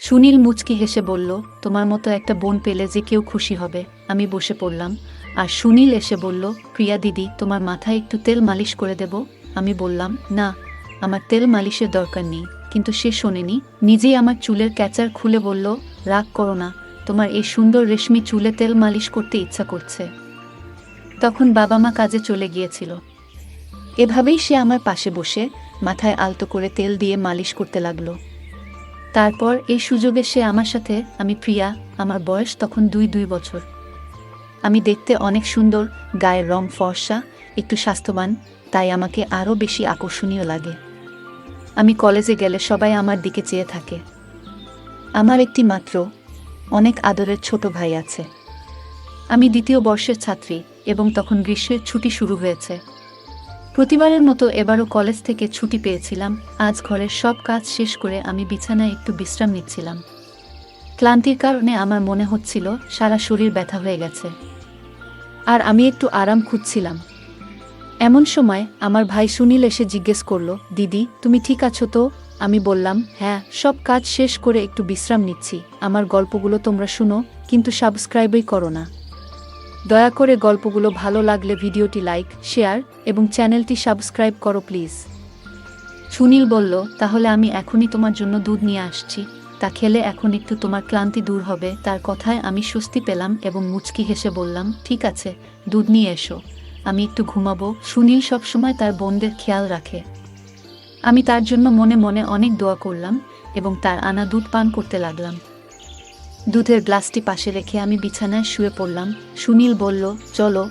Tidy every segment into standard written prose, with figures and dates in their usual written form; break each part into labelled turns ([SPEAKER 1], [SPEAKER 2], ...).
[SPEAKER 1] সুনীল মুচকি হেসে বলল, তোমার মতো একটা বোন পেলে যে কেউ খুশি হবে। আমি বসে পড়লাম, আর সুনীল এসে বলল, প্রিয়া দিদি, তোমার মাথায় একটু তেল মালিশ করে দেব? আমি বললাম, না, আমার তেল মালিশের দরকার নেই। কিন্তু সে শোনেনি, নিজেই আমার চুলের ক্যাচার খুলে বলল, রাগ করো না, তোমার এই সুন্দর রেশমি চুলে তেল মালিশ করতে ইচ্ছা করছে। তখন বাবা মা কাজে চলে গিয়েছিল। এভাবেই সে আমার পাশে বসে মাথায় আলতো করে তেল দিয়ে মালিশ করতে লাগলো। তারপর এই সুযোগে সে আমার সাথে, আমি প্রিয়া, আমার বয়স তখন 2 বছর। আমি দেখতে অনেক সুন্দর, গায়ের রং ফর্সা, একটু স্বাস্থ্যবান, তাই আমাকে আরও বেশি আকর্ষণীয় লাগে। আমি কলেজে গেলে সবাই আমার দিকে চেয়ে থাকে। আমার একটি মাত্র অনেক আদরের ছোট ভাই আছে। আমি 2য় বর্ষের ছাত্রী এবং তখন গ্রীষ্মের ছুটি শুরু হয়েছে। প্রতিবারের মতো এবারও কলেজ থেকে ছুটি পেয়েছিলাম। আজ ঘরের সব কাজ শেষ করে আমি বিছানায় একটু বিশ্রাম নিচ্ছিলাম। ক্লান্তির কারণে আমার মনে হচ্ছিল সারা শরীর ব্যথা হয়ে গেছে, আর আমি একটু আরাম খুঁজছিলাম। এমন সময় আমার ভাই সুনীল এসে জিজ্ঞেস করলো, দিদি, তুমি ঠিক আছো তো? আমি বললাম, হ্যাঁ, সব কাজ শেষ করে একটু বিশ্রাম নিচ্ছি। আমার গল্পগুলো তোমরা শুনো, কিন্তু সাবস্ক্রাইবই করো না। দয়া করে গল্পগুলো ভালো লাগলে ভিডিওটি লাইক, শেয়ার এবং চ্যানেলটি সাবস্ক্রাইব করো প্লিজ। সুনীল বলল, তাহলে আমি এখনই তোমার জন্য দুধ নিয়ে আসছি, তা খেলে এখন একটু তোমার ক্লান্তি দূর হবে। তার কথায় আমি স্বস্তি পেলাম এবং মুচকি হেসে বললাম, ঠিক আছে, দুধ নিয়ে এসো, আমি একটু ঘুমাবো। সুনীল সবসময় তার বোনদের খেয়াল রাখে। আমি তার জন্য মনে মনে অনেক দোয়া করলাম এবং তার আনা দুধ পান করতে লাগলাম। দুধের গ্লাসটি পাশে রেখে আমি বিছানায় শুয়ে পড়লাম। সুনীল বলল, চলো,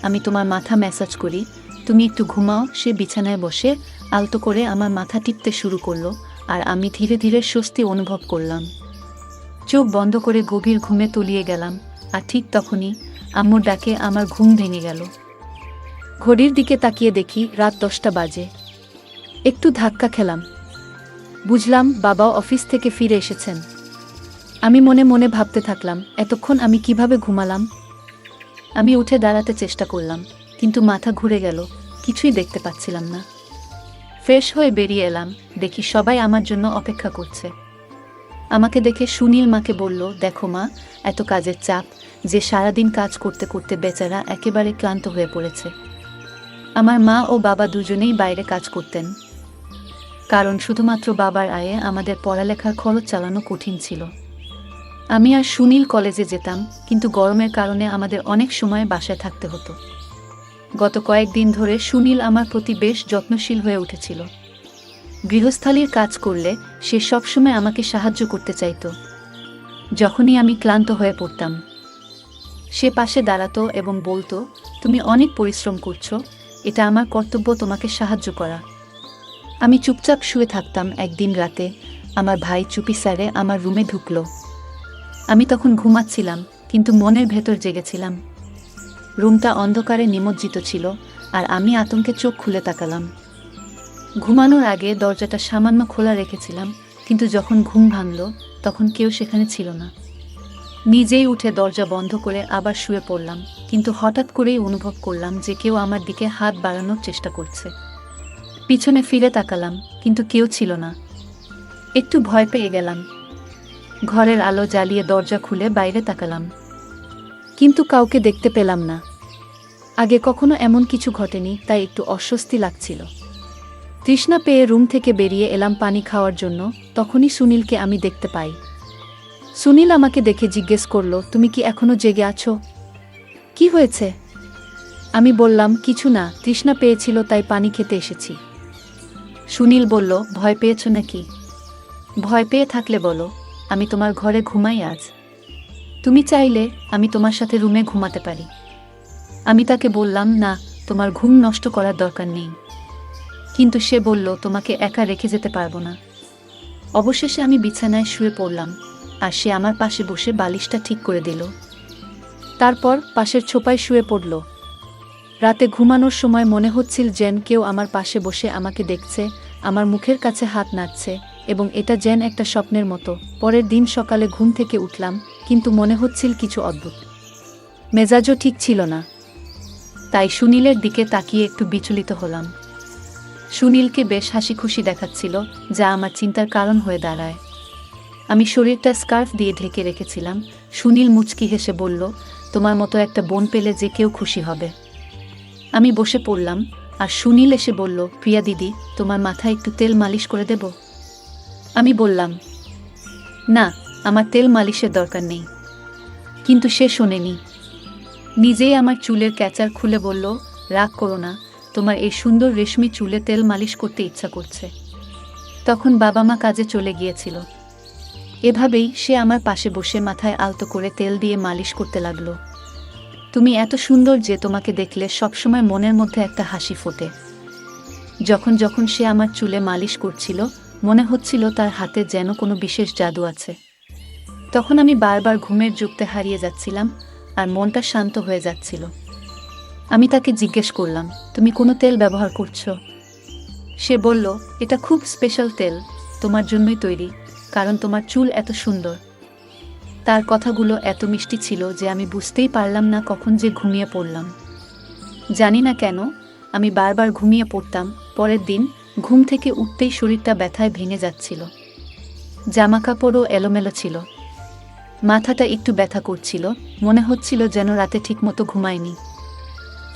[SPEAKER 1] আমি তোমার মাথা ম্যাসাজ করি, তুমি একটু ঘুমাও। সে বিছানায় বসে আলতো করে আমার মাথা টিপতে শুরু করলো, আর আমি ধীরে ধীরে স্বস্তি অনুভব করলাম। চোখ বন্ধ করে গভীর ঘুমে তলিয়ে গেলাম। আর ঠিক তখনই আম্মুর ডাকে আমার ঘুম ভেঙে গেল। ঘড়ির দিকে তাকিয়ে দেখি রাত 10টা বাজে। একটু ধাক্কা খেলাম। বুঝলাম বাবাও অফিস থেকে ফিরে এসেছেন। আমি মনে মনে ভাবতে থাকলাম, এতক্ষণ আমি কিভাবে ঘুমালাম। আমি উঠে দাঁড়াতে চেষ্টা করলাম, কিন্তু মাথা ঘুরে গেল, কিছুই দেখতে পাচ্ছিলাম না। ফ্রেশ হয়ে বেরিয়ে এলাম, দেখি সবাই আমার জন্য অপেক্ষা করছে। আমাকে দেখে সুনীল মাকে বলল, দেখো মা, এত কাজের চাপ যে সারাদিন কাজ করতে করতে বেচারা একেবারে ক্লান্ত হয়ে পড়েছে। আমার মা ও বাবা দুজনেই বাইরে কাজ করতেন, কারণ শুধুমাত্র বাবার আয়ে আমাদের পড়ালেখার খরচ চালানো কঠিন ছিল। আমি আর সুনীল কলেজে যেতাম, কিন্তু গরমের কারণে আমাদের অনেক সময় বাসায় থাকতে হতো। গত কয়েকদিন ধরে সুনীল আমার প্রতি বেশ যত্নশীল হয়ে উঠেছিল। গৃহস্থালির কাজ করলে সে সবসময় আমাকে সাহায্য করতে চাইত। যখনই আমি ক্লান্ত হয়ে পড়তাম, সে পাশে দাঁড়াতো এবং বলতো, তুমি অনেক পরিশ্রম করছো, এটা আমার কর্তব্য তোমাকে সাহায্য করা। আমি চুপচাপ শুয়ে থাকতাম। একদিন রাতে আমার ভাই চুপি স্যারে আমার রুমে ঢুকলো। আমি তখন ঘুমাচ্ছিলাম, কিন্তু মনের ভেতর জেগেছিলাম। রুমটা অন্ধকারে নিমজ্জিত ছিল, আর আমি আতঙ্কে চোখ খুলে তাকালাম। ঘুমানোর আগে দরজাটা সামান্য খোলা রেখেছিলাম, কিন্তু যখন ঘুম ভাঙল তখন কেউ সেখানে ছিল না। নিজেই উঠে দরজা বন্ধ করে আবার শুয়ে পড়লাম, কিন্তু হঠাৎ করেই অনুভব করলাম যে কেউ আমার দিকে হাত বাড়ানোর চেষ্টা করছে। পিছনে ফিরে তাকালাম, কিন্তু কেউ ছিল না। একটু ভয় পেয়ে গেলাম। ঘরের আলো জ্বালিয়ে দরজা খুলে বাইরে তাকালাম, কিন্তু কাউকে দেখতে পেলাম না। আগে কখনো এমন কিছু ঘটেনি, তাই একটু অস্বস্তি লাগছিল। তৃষ্ণা পেয়ে রুম থেকে বেরিয়ে এলাম পানি খাওয়ার জন্য। তখনই সুনীলকে আমি দেখতে পাই। সুনীল আমাকে দেখে জিজ্ঞেস করলো, তুমি কি এখনো জেগে আছো? কি হয়েছে? আমি বললাম, কিছু না, তৃষ্ণা পেয়েছিল তাই পানি খেতে এসেছি। সুনীল বলল, ভয় পেয়েছ নাকি? ভয় পেয়ে থাকলে বলো, আমি তোমার ঘরে ঘুমাই আজ। তুমি চাইলে আমি তোমার সাথে রুমে ঘুমাতে পারি। আমি তাকে বললাম, না, তোমার ঘুম নষ্ট করার দরকার নেই। কিন্তু সে বলল, তোমাকে একা রেখে যেতে পারবো না। অবশেষে আমি বিছানায় শুয়ে পড়লাম, আর সে আমার পাশে বসে বালিশটা ঠিক করে দিল। তারপর পাশের ছোপায় শুয়ে পড়ল। রাতে ঘুমানোর সময় মনে হচ্ছিল যেন কেউ আমার পাশে বসে আমাকে দেখছে, আমার মুখের কাছে হাত নাড়ছে, এবং এটা যেন একটা স্বপ্নের মতো। পরের দিন সকালে ঘুম থেকে উঠলাম, কিন্তু মনে হচ্ছিল কিছু অদ্ভুত। মেজাজও ঠিক ছিল না। তাই সুনীলের দিকে তাকিয়ে একটু বিচলিত হলাম। সুনীলকে বেশ হাসি খুশি দেখাচ্ছিল, যা আমার চিন্তার কারণ হয়ে দাঁড়ায়। আমি শরীরটা স্কার্ফ দিয়ে ঢেকে রেখেছিলাম। সুনীল মুচকি হেসে বলল, তোমার মতো একটা বোন পেলে যে কেউ খুশি হবে। আমি বসে পড়লাম, আর সুনীল এসে বলল, প্রিয়া দিদি, তোমার মাথায় একটু তেল মালিশ করে দেব? আমি বললাম, না, আমার তেল মালিশের দরকার নেই। কিন্তু সে শোনেনি। নিজেই আমার চুলের ক্যাচার খুলে বলল, রাগ করো না, তোমার এই সুন্দর রেশমি চুলে তেল মালিশ করতে ইচ্ছা করছে। তখন বাবা মা কাজে চলে গিয়েছিল। এভাবেই সে আমার পাশে বসে মাথায় আলতো করে তেল দিয়ে মালিশ করতে লাগলো। তুমি এত সুন্দর যে তোমাকে দেখলে সবসময় মনের মধ্যে একটা হাসি ফোটে। যখন যখন সে আমার চুলে মালিশ করছিল, মনে হচ্ছিল তার হাতে যেন কোনো বিশেষ জাদু আছে। তখন আমি বারবার ঘুমের যুক্তে হারিয়ে যাচ্ছিলাম, আর মনটা শান্ত হয়ে যাচ্ছিল। আমি তাকে জিজ্ঞেস করলাম, তুমি কোনো তেল ব্যবহার করছো? সে বলল, এটা খুব স্পেশাল তেল, তোমার জন্যই তৈরি, কারণ তোমার চুল এত সুন্দর। তার কথাগুলো এত মিষ্টি ছিল যে আমি বুঝতেই পারলাম না কখন যে ঘুমিয়ে পড়লাম। জানি না কেন আমি বারবার ঘুমিয়ে পড়তাম। পরের দিন ঘুম থেকে উঠতেই শরীরটা ব্যথায় ভেঙে যাচ্ছিল। জামাকাপড়ও এলোমেলো ছিল। মাথাটা একটু ব্যথা করছিল, মনে হচ্ছিল যেন রাতে ঠিকমতো ঘুমাইনি।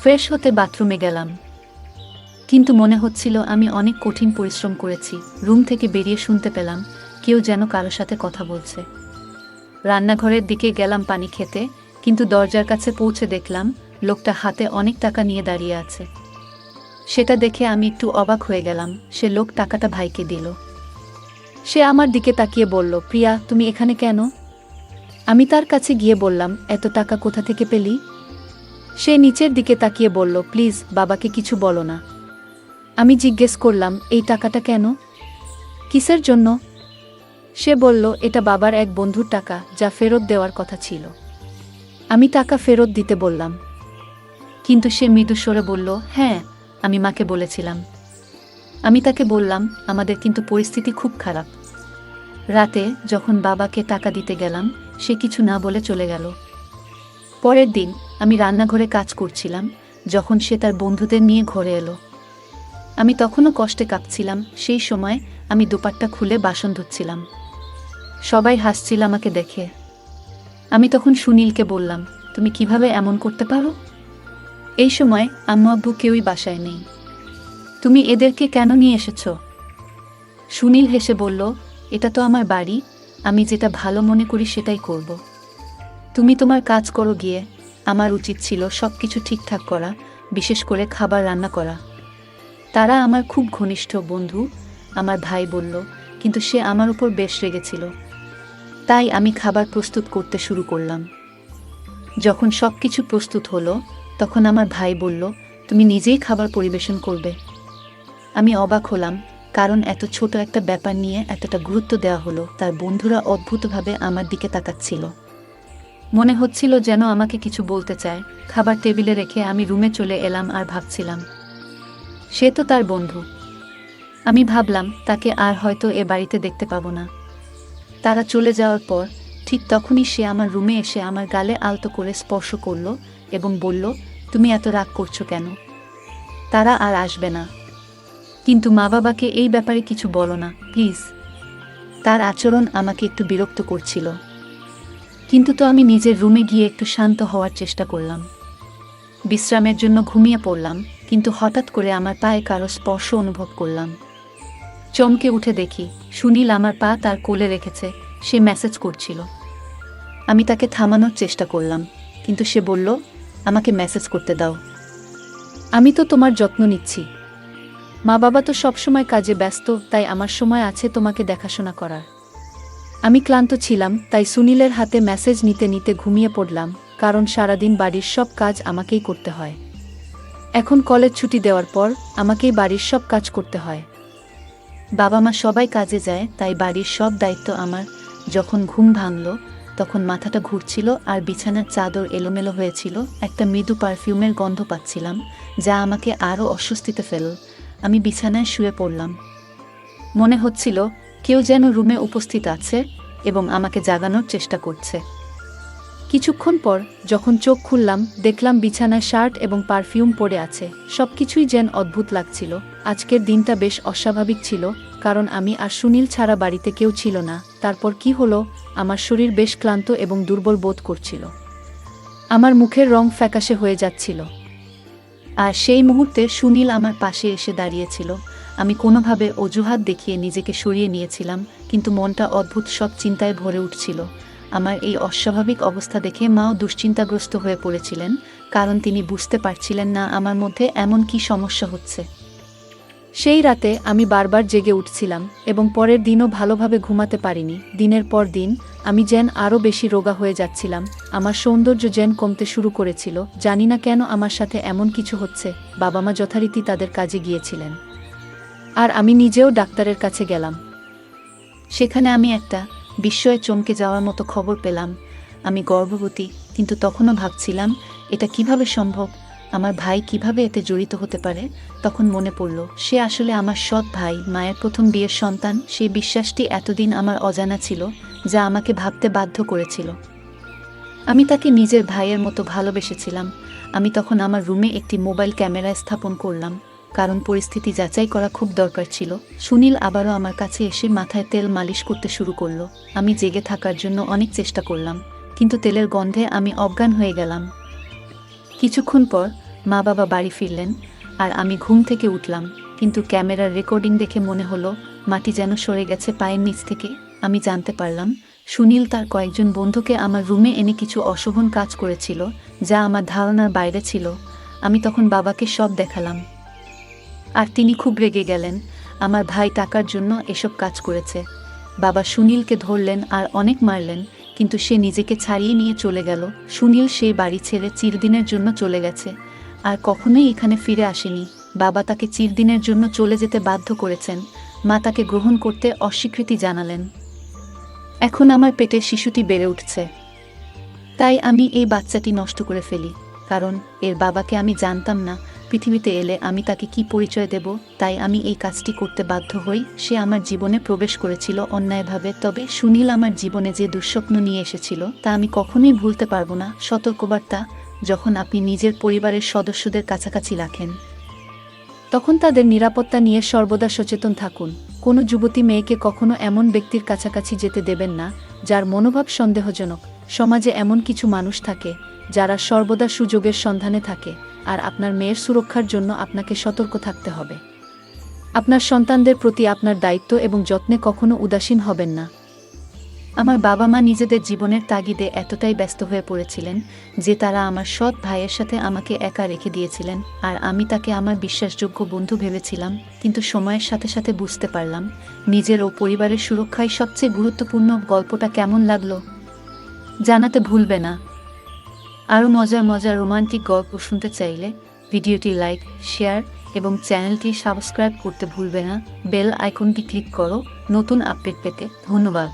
[SPEAKER 1] ফ্রেশ হতে বাথরুমে গেলাম, কিন্তু মনে হচ্ছিল আমি অনেক কঠিন পরিশ্রম করেছি। রুম থেকে বেরিয়ে শুনতে পেলাম কেউ যেন কারো সাথে কথা বলছে। রান্নাঘরের দিকে গেলাম পানি খেতে, কিন্তু দরজার কাছে পৌঁছে দেখলাম লোকটা হাতে অনেক টাকা নিয়ে দাঁড়িয়ে আছে। সেটা দেখে আমি একটু অবাক হয়ে গেলাম। সে লোক টাকাটা ভাইকে দিল। সে আমার দিকে তাকিয়ে বলল, প্রিয়া, তুমি এখানে কেন? আমি তার কাছে গিয়ে বললাম, এত টাকা কোথা থেকে পেলি? সে নিচের দিকে তাকিয়ে বলল, প্লিজ বাবাকে কিছু বলো না। আমি জিজ্ঞেস করলাম, এই টাকাটা কেন? কিসের জন্য? সে বলল, এটা বাবার এক বন্ধুর টাকা, যা ফেরত দেওয়ার কথা ছিল। আমি টাকা ফেরত দিতে বললাম, কিন্তু সে মৃদু স্বরে বলল, হ্যাঁ, আমি মাকে বলেছিলাম। আমি তাকে বললাম, আমাদের কিন্তু পরিস্থিতি খুব খারাপ। রাতে যখন বাবাকে টাকা দিতে গেলাম, সে কিছু না বলে চলে গেল। পরের দিন আমি রান্নাঘরে কাজ করছিলাম, যখন সে তার বন্ধুদের নিয়ে ঘরে এলো। আমি তখনও কষ্টে কাঁপছিলাম। সেই সময় আমি দোপাট্টা খুলে বাসন ধুচ্ছিলাম। সবাই হাসছিল আমাকে দেখে। আমি তখন সুনীলকে বললাম, তুমি কিভাবে এমন করতে পারো? এই সময় আম্মু আব্বু কেউই বাসায় নেই। তুমি এদেরকে কেন নিয়ে এসেছ? সুনীল হেসে বলল, এটা তো আমার বাড়ি, আমি যেটা ভালো মনে করি সেটাই করব। তুমি তোমার কাজ করো গিয়ে। আমার উচিত ছিল সব কিছু ঠিকঠাক করা, বিশেষ করে খাবার রান্না করা। তারা আমার খুব ঘনিষ্ঠ বন্ধু, আমার ভাই বলল, কিন্তু সে আমার উপর বেশ রেগেছিল। তাই আমি খাবার প্রস্তুত করতে শুরু করলাম। যখন সব কিছু প্রস্তুত হলো, তখন আমার ভাই বলল, তুমি নিজেই খাবার পরিবেশন করবে। আমি অবাক হলাম, কারণ এত ছোট একটা ব্যাপার নিয়ে এতটা গুরুত্ব দেওয়া হলো। তার বন্ধুরা অদ্ভুতভাবে আমার দিকে তাকাচ্ছিল। মনে হচ্ছিল যেন আমাকে কিছু বলতে চায়। খাবার টেবিলে রেখে আমি রুমে চলে এলাম আর ভাবছিলাম, সে তো তার বন্ধু। আমি ভাবলাম তাকে আর হয়তো এ বাড়িতে দেখতে পাবো না। তারা চলে যাওয়ার পর ঠিক তখনই সে আমার রুমে এসে আমার গালে আলতো করে স্পর্শ করল এবং বলল, তুমি এত রাগ করছো কেন? তারা আর আসবে না। কিন্তু মা বাবাকে এই ব্যাপারে কিছু বলো না, প্লিজ। তার আচরণ আমাকে একটু বিরক্ত করছিল। কিন্তু তো আমি নিজের রুমে গিয়ে একটু শান্ত হওয়ার চেষ্টা করলাম। বিশ্রামের জন্য ঘুমিয়ে পড়লাম, কিন্তু হঠাৎ করে আমার পায়ে কারো স্পর্শ অনুভব করলাম। চমকে উঠে দেখি সুনীল আমার পা তার কোলে রেখেছে। সে মেসেজ করছিল। আমি তাকে থামানোর চেষ্টা করলাম, কিন্তু সে বলল, আমাকে মেসেজ করতে দাও। আমি তো তোমার যত্ন নিচ্ছি। মা বাবা তো সবসময় কাজে ব্যস্ত, তাই আমার সময় আছে তোমাকে দেখাশোনা করার। আমি ক্লান্ত ছিলাম, তাই সুনীলের হাতে মেসেজ নিতে নিতে ঘুমিয়ে পড়লাম, কারণ সারাদিন বাড়ির সব কাজ আমাকেই করতে হয়। এখন কলেজ ছুটি দেওয়ার পর আমাকেই বাড়ির সব কাজ করতে হয়। বাবা মা সবাই কাজে যায়, তাই বাড়ির সব দায়িত্ব আমার। যখন ঘুম ভাঙল, তখন মাথাটা ঘুরছিল আর বিছানার চাদর এলোমেলো হয়েছিল। একটা মৃদু পারফিউমের গন্ধ পাচ্ছিলাম, যা আমাকে আরও অস্বস্তিতে ফেলল। আমি বিছানায় শুয়ে পড়লাম। মনে হচ্ছিল কেউ যেন রুমে উপস্থিত আছে এবং আমাকে জাগানোর চেষ্টা করছে। কিছুক্ষণ পর যখন চোখ খুললাম দেখলাম বিছানায় শার্ট এবং পারফিউম পড়ে আছে। সবকিছুই যেন অদ্ভুত লাগছিল। আজকের দিনটা বেশ অস্বাভাবিক ছিল, কারণ আমি আর সুনীল ছাড়া বাড়িতে কেউ ছিল না। তারপর কি হলো, আমার শরীর বেশ ক্লান্ত এবং দুর্বল বোধ করছিল। আমার মুখের রং ফ্যাকাশে হয়ে যাচ্ছিল। আর সেই মুহূর্তে সুনীল আমার পাশে এসে দাঁড়িয়েছিল। আমি কোনোভাবে অজুহাত দেখিয়ে নিজেকে সরিয়ে নিয়েছিলাম, কিন্তু মনটা অদ্ভুত সব চিন্তায় ভরে উঠছিল। আমার এই অস্বাভাবিক অবস্থা দেখে মাও দুশ্চিন্তাগ্রস্ত হয়ে পড়েছিলেন, কারণ তিনি বুঝতে পারছিলেন না আমার মধ্যে এমন কী সমস্যা হচ্ছে। সেই রাতে আমি বারবার জেগে উঠছিলাম এবং পরের দিনও ভালোভাবে ঘুমাতে পারিনি। দিনের পর দিন আমি যেন আরও বেশি রোগা হয়ে যাচ্ছিলাম। আমার সৌন্দর্য যেন কমতে শুরু করেছিল। জানি না কেন আমার সাথে এমন কিছু হচ্ছে। বাবা মা যথারীতি তাদের কাজে গিয়েছিলেন, আর আমি নিজেও ডাক্তারের কাছে গেলাম। সেখানে আমি একটা বিস্ময়ে চমকে যাওয়ার মতো খবর পেলাম। আমি গর্ভবতী, কিন্তু তখনও ভাবছিলাম এটা কিভাবে সম্ভব, আমার ভাই কিভাবে এতে জড়িত হতে পারে। তখন মনে পড়ল সে আসলে আমার সৎ ভাই, মায়ের প্রথম বিয়ের সন্তান। সেই বিশ্বাসটি এতদিন আমার অজানা ছিল, যা আমাকে ভাবতে বাধ্য করেছিল। আমি তাকে নিজের ভাইয়ের মতো ভালোবেসেছিলাম। আমি তখন আমার রুমে একটি মোবাইল ক্যামেরা স্থাপন করলাম, কারণ পরিস্থিতি যাচাই করা খুব দরকার ছিল। সুনীল আবারও আমার কাছে এসে মাথায় তেল মালিশ করতে শুরু করলো। আমি জেগে থাকার জন্য অনেক চেষ্টা করলাম, কিন্তু তেলের গন্ধে আমি অজ্ঞান হয়ে গেলাম। কিছুক্ষণ পর মা বাবা বাড়ি ফিরলেন, আর আমি ঘুম থেকে উঠলাম, কিন্তু ক্যামেরার রেকর্ডিং দেখে মনে হলো মাটি যেন সরে গেছে পায়ের নিচ থেকে। আমি জানতে পারলাম সুনীল তার কয়েকজন বন্ধুকে আমার রুমে এনে কিছু অশোভন কাজ করেছিল, যা আমার ধারণার বাইরে ছিল। আমি তখন বাবাকে সব দেখালাম, আর তিনি খুব রেগে গেলেন। আমার ভাই টাকার জন্য এসব কাজ করেছে। বাবা সুনীলকে ধরলেন আর অনেক মারলেন, কিন্তু সে নিজেকে ছাড়িয়ে নিয়ে চলে গেল। সুনীল সেই বাড়ি ছেড়ে চিরদিনের জন্য চলে গেছে, আর কখনোই এখানে ফিরে আসেনি। বাবা তাকে চিরদিনের জন্য চলে যেতে বাধ্য করেছেন। মা তাকে গ্রহণ করতে অস্বীকৃতি জানালেন। এখন আমার পেটে শিশুটি বেড়ে উঠছে, তাই আমি এই বাচ্চাটি নষ্ট করে ফেলি, কারণ এর বাবাকে আমি জানতাম না। পৃথিবীতে এলে আমি তাকে কি পরিচয় দেব, তাই আমি এই কাজটি করতে বাধ্য হই। সে আমার জীবনে প্রবেশ করেছিল অন্যায়ভাবে, তবে সুনীল আমার জীবনে যে দুঃস্বপ্ন নিয়ে এসেছিল তা আমি কখনোই ভুলতে পারবো না। সতর্কবার্তা: যখন আপনি নিজের পরিবারের সদস্যদের কাছাকাছি রাখেন, তখন তাদের নিরাপত্তা নিয়ে সর্বদা সচেতন থাকুন। কোনো যুবতী মেয়েকে কখনো এমন ব্যক্তির কাছাকাছি যেতে দেবেন না যার মনোভাব সন্দেহজনক। সমাজে এমন কিছু মানুষ থাকে যারা সর্বদা সুযোগের সন্ধানে থাকে, আর আপনার মেয়ের সুরক্ষার জন্য আপনাকে সতর্ক থাকতে হবে। আপনার সন্তানদের প্রতি আপনার দায়িত্ব এবং যত্নে কখনো উদাসীন হবেন না। আমার বাবা মা নিজেদের জীবনের তাগিদে এতটাই ব্যস্ত হয়ে পড়েছিলেন যে তারা আমার সৎ ভাইয়ের সাথে আমাকে একা রেখে দিয়েছিলেন, আর আমি তাকে আমার বিশ্বাসযোগ্য বন্ধু ভেবেছিলাম। কিন্তু সময়ের সাথে সাথে বুঝতে পারলাম নিজের ও পরিবারের সুরক্ষাই সবচেয়ে গুরুত্বপূর্ণ। গল্পটা কেমন লাগলো জানাতে ভুলবে না। আরও মজার মজার রোমান্টিক গল্প শুনতে চাইলে ভিডিওটি লাইক, শেয়ার এবং চ্যানেলটি সাবস্ক্রাইব করতে ভুলবে না। বেল আইকনটি ক্লিক করো নতুন আপডেট পেতে। ধন্যবাদ।